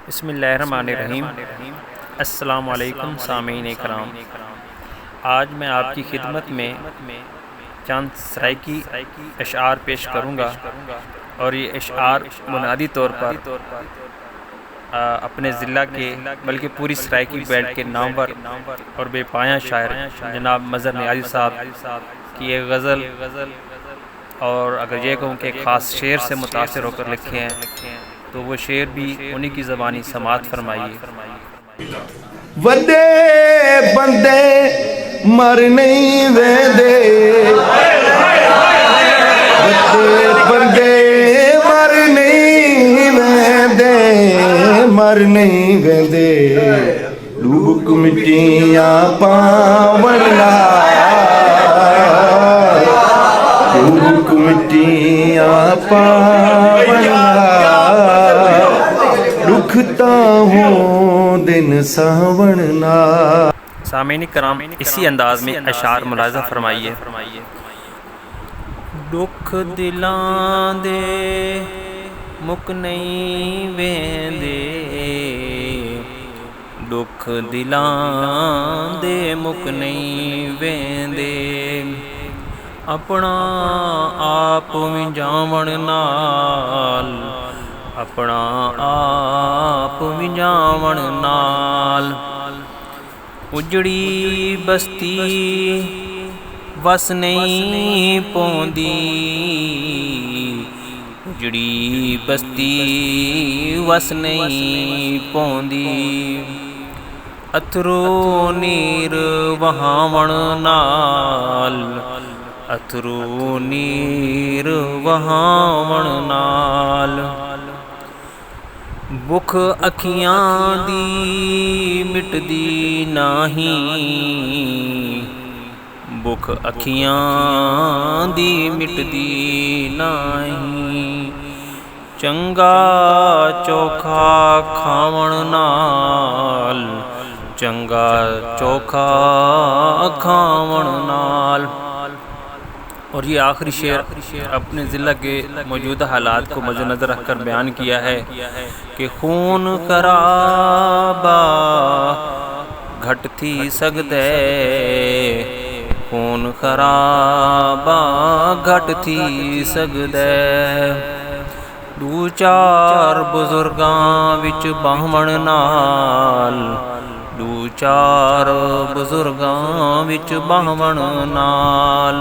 बिस्मिल्लाहिर्रहमानिर्रहीम। अस्सलामु अलैकुम सामीन इकराम। आज मैं आपकी खिदमत में चंद सराइकी अशआर पेश करूँगा और ये अशआर बुनियादी तौर पर अपने ज़िला के बल्कि पूरी सराइकी बेल्ट के नामवर और बेपाया शायर जनाब मज़हर नियाज़ी साहब की एक गज़ल और अगर ये कहूँ कि ख़ास शेर से मुतासिर होकर लिखे हैं तो वो शेर भी उन्हीं की ज़बानी समात फरमाइए। वड्डे बंदे मर नहीं वेंदे, वड्डे बंदे मर नहीं वेंदे, मर नहीं वेंदे, लूक मिट्टियां पावण नाल, लूक मिट्टियां पावण नाल, दुखता हूँ दिन सावण नाल। सामीन कराम, इसी अंदाज में अशार मुलाज़ा फरमाइए। दुख दिलां दे मुक नहीं वेंदे, दुख दिलां दे मुक नहीं वेंदे, अपना आप विंजावण नाल, अपना आप विंजावण नाल, उजड़ी बस्ती वस नहीं पौंदी, उजड़ी बस्ती वस नहीं पौंदी, अथरू नीर वहावण नाल, अथरू नीर वहावण नाल, भुख अखियां दी मिटदी नाही, भुख अखियां दी मिटदी नाही, चंगा चोखा खावण नाल, चंगा चोखा खावण नाल। और ये आखिरी शेर अपने ज़िला के मौजूदा हालात को मद्देनज़र रखकर बयान किया है कि खून खराबा घट थी सकदे, खून खराबा घट थी सकदे, दू चार बुजुर्गां विच बाहमण नाल, दू चार बुजुर्गां विच बाहमण नाल,